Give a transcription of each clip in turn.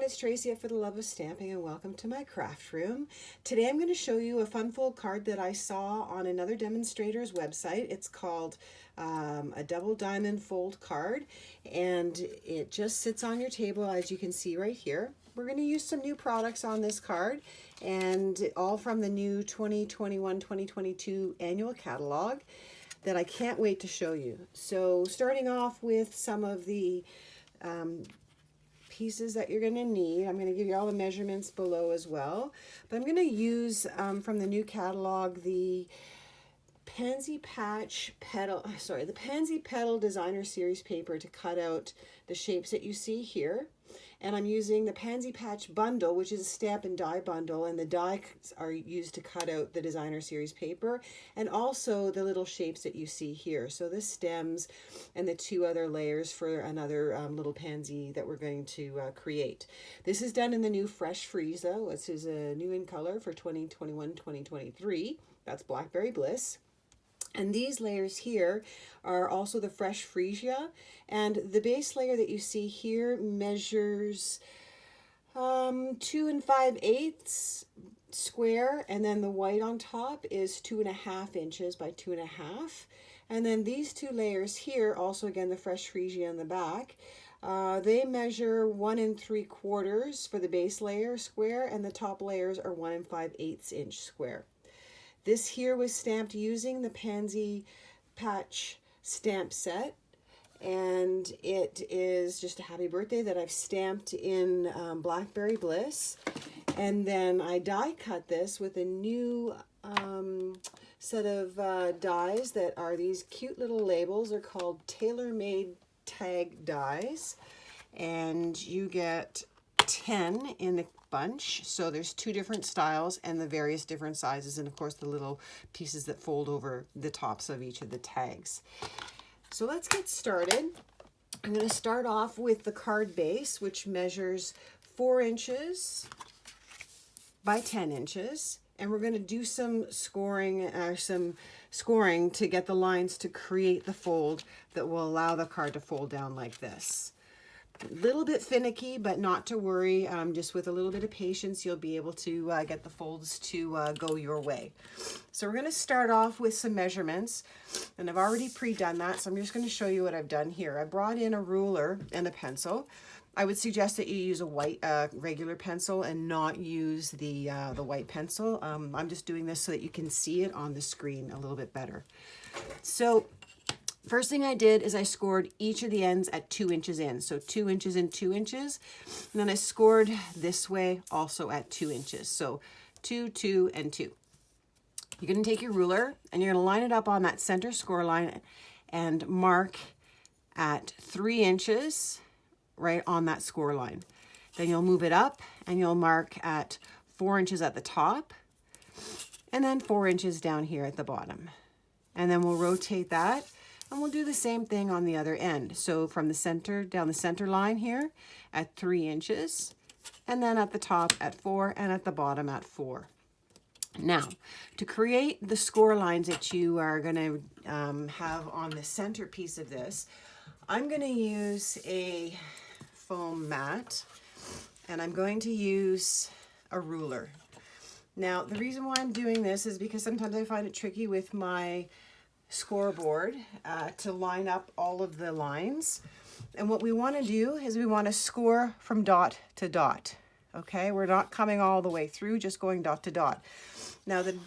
it's Tracy at For the Love of Stamping, and welcome to my craft room. Today I'm going to show you a fun fold card that I saw on another demonstrator's website. It's called a double diamond fold card, and it just sits on your table, as you can see right here. We're going to use some new products on this card, and all from the new 2021-2022 annual catalog that I can't wait to show you. So starting off with some of the pieces that you're going to need. I'm going to give you all the measurements below as well, but I'm going to use from the new catalog the Pansy Petal Designer Series paper to cut out the shapes that you see here. And I'm using the Pansy Patch bundle, which is a stamp and die bundle, and the die are used to cut out the Designer Series paper, and also the little shapes that you see here. So the stems and the two other layers for another little pansy that we're going to create. This is done in the new Fresh Freesia. This is a new in color for 2021-2023. That's Blackberry Bliss. And these layers here are also the Fresh Freesia, and the base layer that you see here measures 2 5/8 square, and then the white on top is 2.5 inches by 2.5. And then these two layers here, also again the Fresh Freesia in the back, they measure 1 3/4 for the base layer square, and the top layers are 1 5/8 inch square. This here was stamped using the Pansy Patch stamp set, and it is just a happy birthday that I've stamped in Blackberry Bliss. And then I die cut this with a new set of dies that are these cute little labels. They're called Tailor made tag dies, and you get 10 in the bunch. So there's 2 different styles and the various different sizes, and of course the little pieces that fold over the tops of each of the tags. So let's get started. I'm going to start off with the card base, which measures 4 inches by 10 inches, and we're going to do some scoring to get the lines to create the fold that will allow the card to fold down like this. A little bit finicky, but not to worry. Just with a little bit of patience, you'll be able to get the folds to go your way. So we're going to start off with some measurements, and I've already pre-done that, so I'm just going to show you what I've done here. I brought in a ruler and a pencil. I would suggest that you use a white regular pencil and not use the white pencil. I'm just doing this so that you can see it on the screen a little bit better. So first thing I did is I scored each of the ends at 2 inches in. So 2 inches and 2 inches. And then I scored this way also at 2 inches. So 2, 2, and 2. You're going to take your ruler and you're going to line it up on that center score line and mark at 3 inches right on that score line. Then you'll move it up and you'll mark at 4 inches at the top and then 4 inches down here at the bottom. And then we'll rotate that. And we'll do the same thing on the other end. So from the center, down the center line here at 3 inches, and then at the top at 4, and at the bottom at 4. Now, to create the score lines that you are going to have on the center piece of this, I'm going to use a foam mat, and I'm going to use a ruler. Now, the reason why I'm doing this is because sometimes I find it tricky with my scoreboard to line up all of the lines, and what we want to do is we want to score from dot to dot. Okay, we're not coming all the way through, just going dot to dot. Now the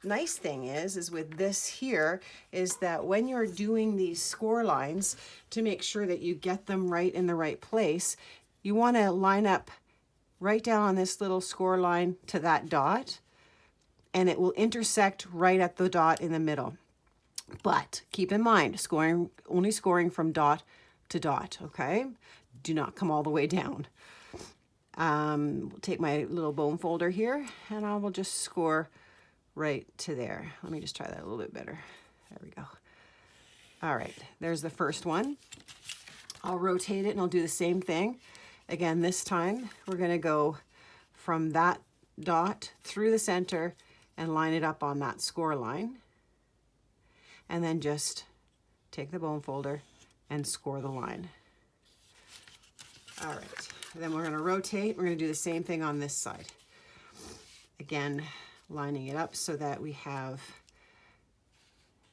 nice thing is with this here is that when you're doing these score lines, to make sure that you get them right in the right place, you want to line up right down on this little score line to that dot, and it will intersect right at the dot in the middle. But keep in mind, only scoring from dot to dot, okay? Do not come all the way down. We'll take my little bone folder here, and I will just score right to there. Let me just try that a little bit better. There we go. All right, there's the first one. I'll rotate it, and I'll do the same thing. Again, this time, we're going to go from that dot through the center and line it up on that score line. And then just take the bone folder and score the line. All right, then we're going to rotate. We're going to do the same thing on this side. Again, lining it up so that we have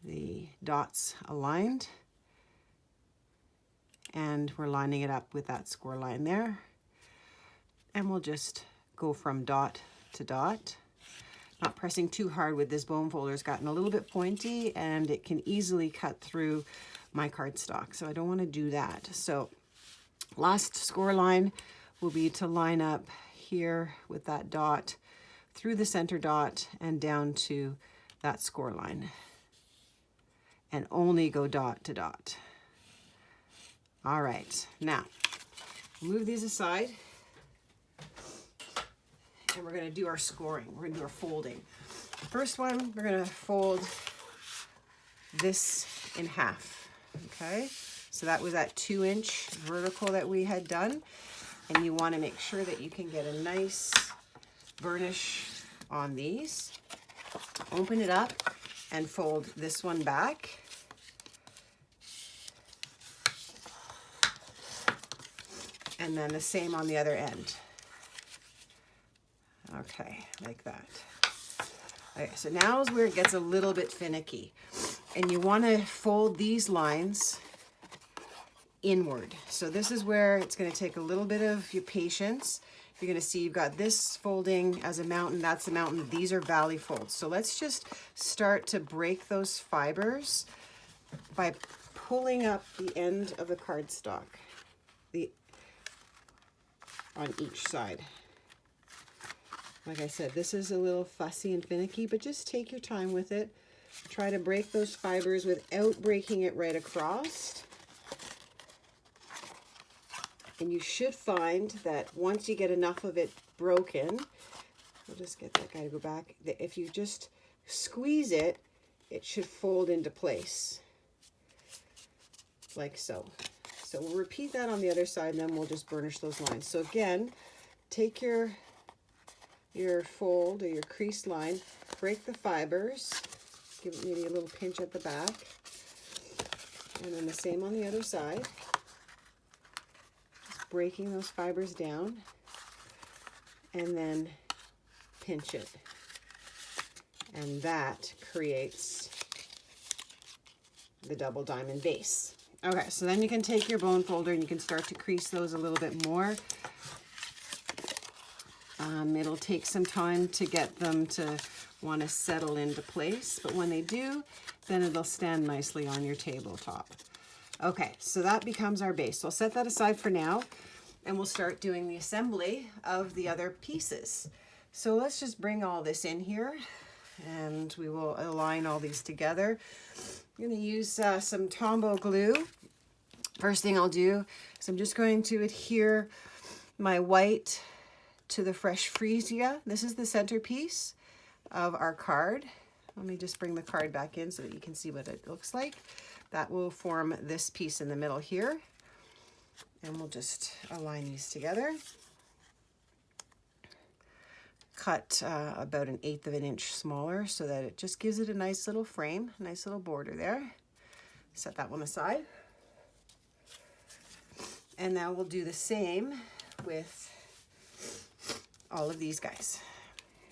the dots aligned. And we're lining it up with that score line there. And we'll just go from dot to dot. Not pressing too hard with this bone folder. It's gotten a little bit pointy and it can easily cut through my cardstock. So I don't want to do that. So last score line will be to line up here with that dot through the center dot and down to that score line. And only go dot to dot. All right, now move these aside. And we're going to do our scoring. We're going to do our folding. First one, we're going to fold this in half. Okay, so that was that 2-inch vertical that we had done. And you want to make sure that you can get a nice burnish on these. Open it up and fold this one back. And then the same on the other end. Okay, like that. Okay, so now is where it gets a little bit finicky. And you want to fold these lines inward. So this is where it's going to take a little bit of your patience. You're going to see you've got this folding as a mountain, that's a mountain, these are valley folds. So let's just start to break those fibers by pulling up the end of the cardstock on each side. Like I said, this is a little fussy and finicky, but just take your time with it. Try to break those fibers without breaking it right across. And you should find that once you get enough of it broken, we'll just get that guy to go back. If you just squeeze it, it should fold into place. Like so. So we'll repeat that on the other side and then we'll just burnish those lines. So again, take your fold or your crease line, break the fibers, give it maybe a little pinch at the back, and then the same on the other side. Just breaking those fibers down and then pinch it. And that creates the double diamond base. Okay, so then you can take your bone folder and you can start to crease those a little bit more. It'll take some time to get them to want to settle into place, but when they do, then it'll stand nicely on your tabletop. Okay, so that becomes our base. So I'll set that aside for now, and we'll start doing the assembly of the other pieces. So let's just bring all this in here, and we will align all these together. I'm going to use some Tombow glue. First thing I'll do is I'm just going to adhere my white to the Fresh Freesia. This is the centerpiece of our card. Let me just bring the card back in so that you can see what it looks like. That will form this piece in the middle here. And we'll just align these together. Cut about 1/8 of an inch smaller so that it just gives it a nice little frame, a nice little border there. Set that one aside. And now we'll do the same with all of these guys.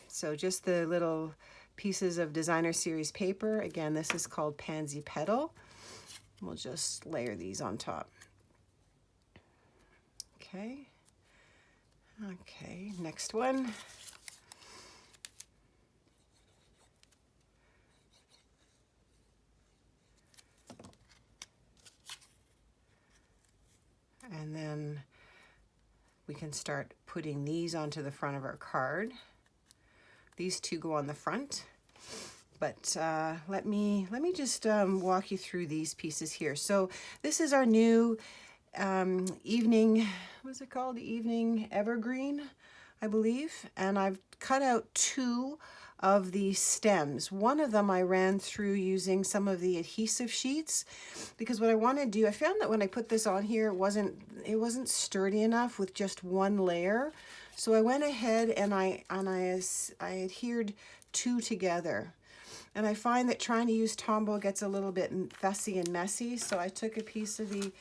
So just the little pieces of designer series paper. Again, this is called Pansy Petal. We'll just layer these on top. Okay. Okay, next one. And then we can start putting these onto the front of our card. These two go on the front, but let me just walk you through these pieces here. So this is our new evening, what's it called? Evening Evergreen, I believe. And I've cut out 2 of the stems. One of them I ran through using some of the adhesive sheets, because what I want to do, I found that when I put this on here, it wasn't sturdy enough with just one layer. So I went ahead and I adhered 2 together. And I find that trying to use Tombow gets a little bit fussy and messy. So I took a piece of the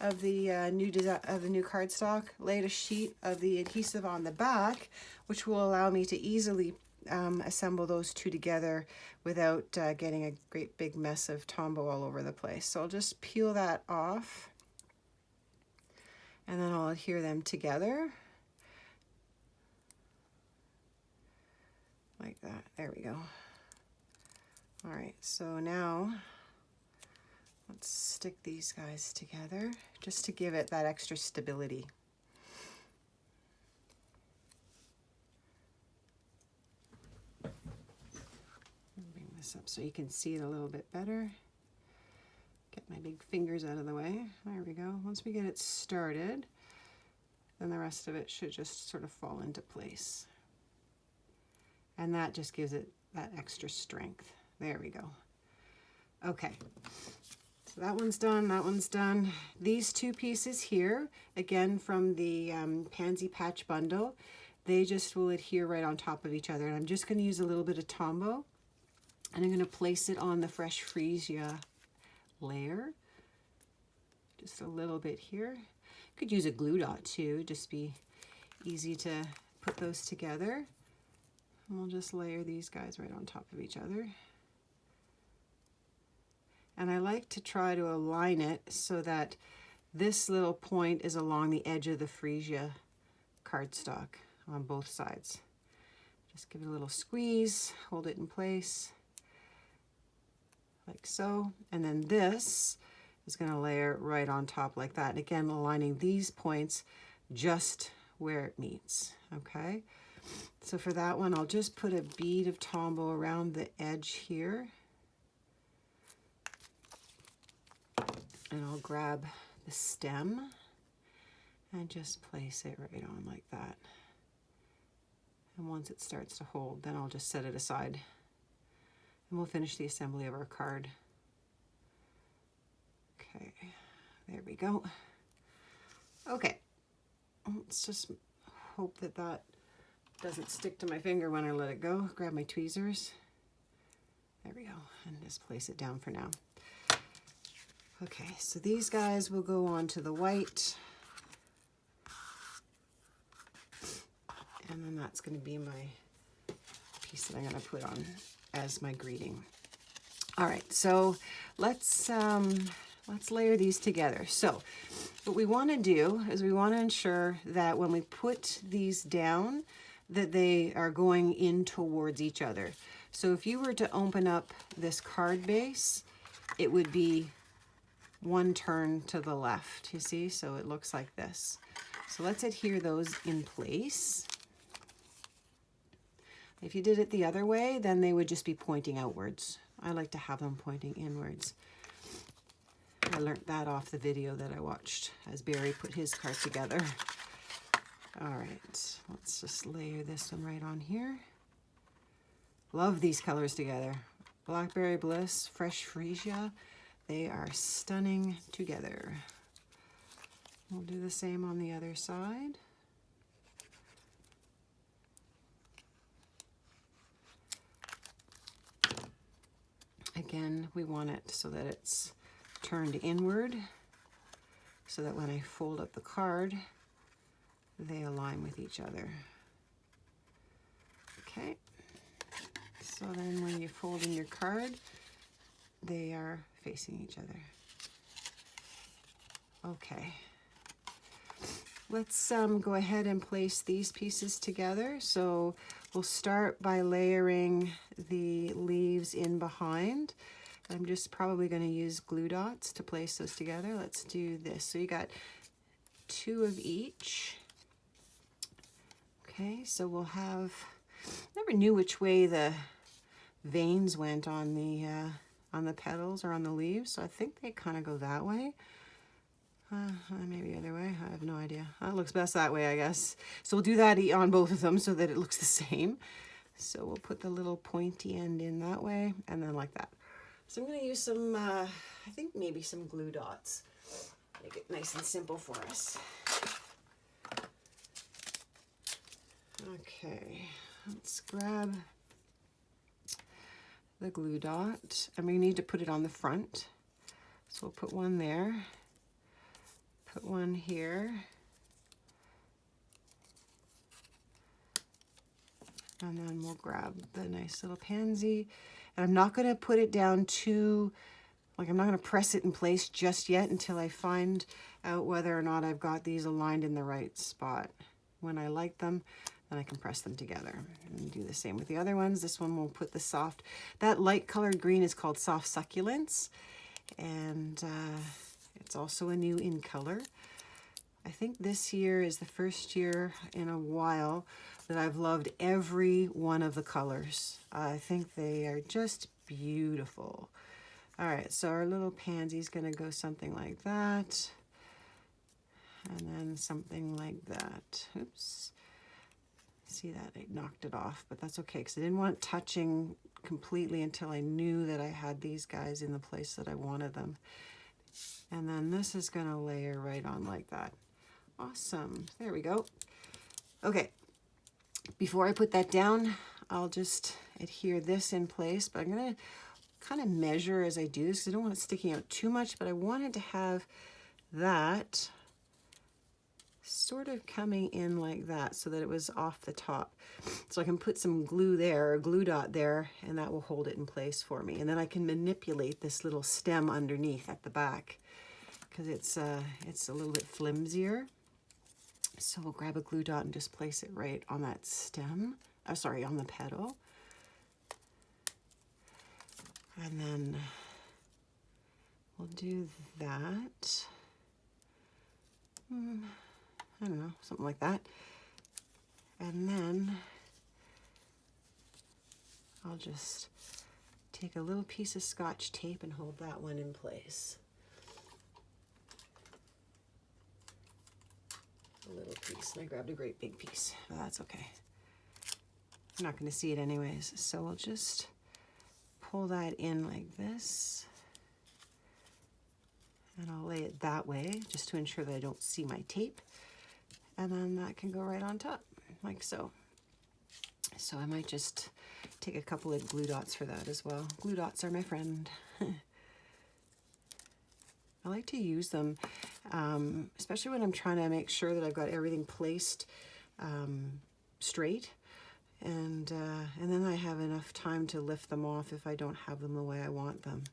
of the new cardstock, laid a sheet of the adhesive on the back, which will allow me to easily assemble those two together without getting a great big mess of Tombow all over the place. So I'll just peel that off, and then I'll adhere them together like that. There we go. All right, so now let's stick these guys together just to give it that extra stability. Bring this up so you can see it a little bit better. Get my big fingers out of the way. There we go. Once we get it started, then the rest of it should just sort of fall into place. And that just gives it that extra strength. There we go. Okay, so that one's done, that one's done. These two pieces here, again from the Pansy Patch bundle, they just will adhere right on top of each other. And I'm just going to use a little bit of Tombow, and I'm going to place it on the Fresh Freesia layer. Just a little bit here. Could use a glue dot too, just be easy to put those together. And we'll just layer these guys right on top of each other. And I like to try to align it so that this little point is along the edge of the Freesia cardstock on both sides. Just give it a little squeeze, hold it in place, like so. And then this is going to layer right on top like that. And again, aligning these points just where it meets, okay? So for that one, I'll just put a bead of Tombow around the edge here. And I'll grab the stem and just place it right on like that. And once it starts to hold, then I'll just set it aside. And we'll finish the assembly of our card. Okay, there we go. Okay, let's just hope that that doesn't stick to my finger when I let it go. Grab my tweezers. There we go, and just place it down for now. Okay, so these guys will go on to the white. And then that's going to be my piece that I'm going to put on as my greeting. All right, so let's layer these together. So what we want to do is we want to ensure that when we put these down, that they are going in towards each other. So if you were to open up this card base, it would be one turn to the left, you see? So it looks like this. So let's adhere those in place. If you did it the other way, then they would just be pointing outwards. I like to have them pointing inwards. I learned that off the video that I watched as Barry put his card together. All right, let's just layer this one right on here. Love these colors together. Blackberry Bliss, Fresh Freesia. They are stunning together. We'll do the same on the other side. Again, we want it so that it's turned inward, so that when I fold up the card, they align with each other. Okay, so then when you fold in your card, they are facing each other. Okay, let's go ahead and place these pieces together. So we'll start by layering the leaves in behind. I'm just probably going to use glue dots to place those together. Let's do this. So you got 2 of each. Okay, so we'll have, never knew which way the veins went on the petals or on the leaves, so I think they kind of go that way. Maybe other way, I have no idea. That looks best that way, I guess. So we'll do that on both of them so that it looks the same. So we'll put the little pointy end in that way, and then like that. So I'm going to use some, I think maybe some glue dots. Make it nice and simple for us. Okay, let's grab the glue dot, and we need to put it on the front. So we'll put one there. put one here. And then we'll grab the nice little pansy. And I'm not going to put it down too, like I'm not going to press it in place just yet until I find out whether or not I've got these aligned in the right spot. When I like them, then I can press them together. And do the same with the other ones. This one we'll put the soft, that light colored green is called Soft Succulents. And it's also a new in color. I think this year is the first year in a while that I've loved every one of the colors. I think they are just beautiful. All right, so our little pansy's gonna go something like that. And then something like that. Oops. See that? I knocked it off, but that's okay because I didn't want it touching completely until I knew that I had these guys in the place that I wanted them. And then this is gonna layer right on like that. Awesome, there we go. Okay, before I put that down, I'll just adhere this in place, but I'm gonna kind of measure as I do this because I don't want it sticking out too much, but I wanted to have that sort of coming in like that so that it was off the top. So I can put some glue there, a glue dot there, and that will hold it in place for me. And then I can manipulate this little stem underneath at the back because it's a little bit flimsier. So we'll grab a glue dot and just place it right on that stem. Oh, sorry, on the petal. And then we'll do that. I don't know, something like that. And then I'll just take a little piece of Scotch tape and hold that one in place. A little piece, and I grabbed a great big piece, but that's okay. I'm not going to see it anyways, so we'll just pull that in like this. And I'll lay it that way just to ensure that I don't see my tape. And then that can go right on top, like so. So I might just take a couple of glue dots for that as well. Glue dots are my friend. I like to use them, especially when I'm trying to make sure that I've got everything placed straight. And then I have enough time to lift them off if I don't have them the way I want them.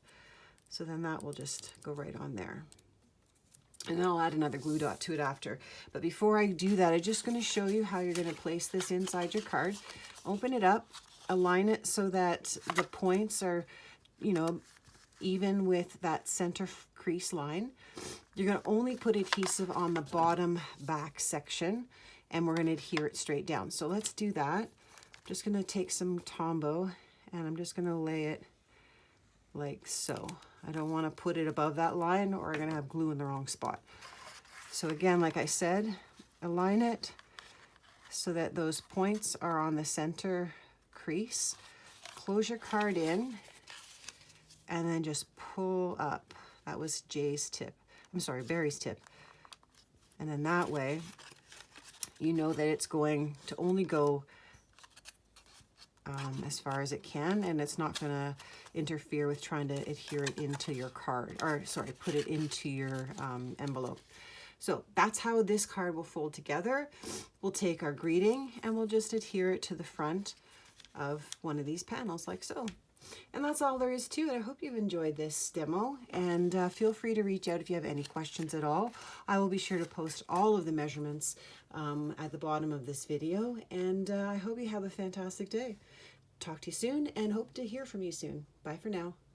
So then that will just go right on there. And then I'll add another glue dot to it after. But before I do that, I'm just going to show you how you're going to place this inside your card. Open it up, align it so that the points are, you know, even with that center crease line. You're going to only put adhesive on the bottom back section, and we're going to adhere it straight down. So let's do that. I'm just going to take some Tombow, and I'm just going to lay it like so. I don't want to put it above that line or I'm going to have glue in the wrong spot. So again, like I said, align it so that those points are on the center crease. Close your card in and then just pull up. That was Jay's tip. I'm sorry, Barry's tip. And then that way, you know that it's going to only go as far as it can, and it's not going to interfere with trying to adhere it into your card, or sorry, put it into your envelope. So that's how this card will fold together. We'll take our greeting and we'll just adhere it to the front of one of these panels like so. And that's all there is to it. I hope you've enjoyed this demo, and feel free to reach out if you have any questions at all. I will be sure to post all of the measurements at the bottom of this video, and I hope you have a fantastic day. Talk to you soon and hope to hear from you soon. Bye for now.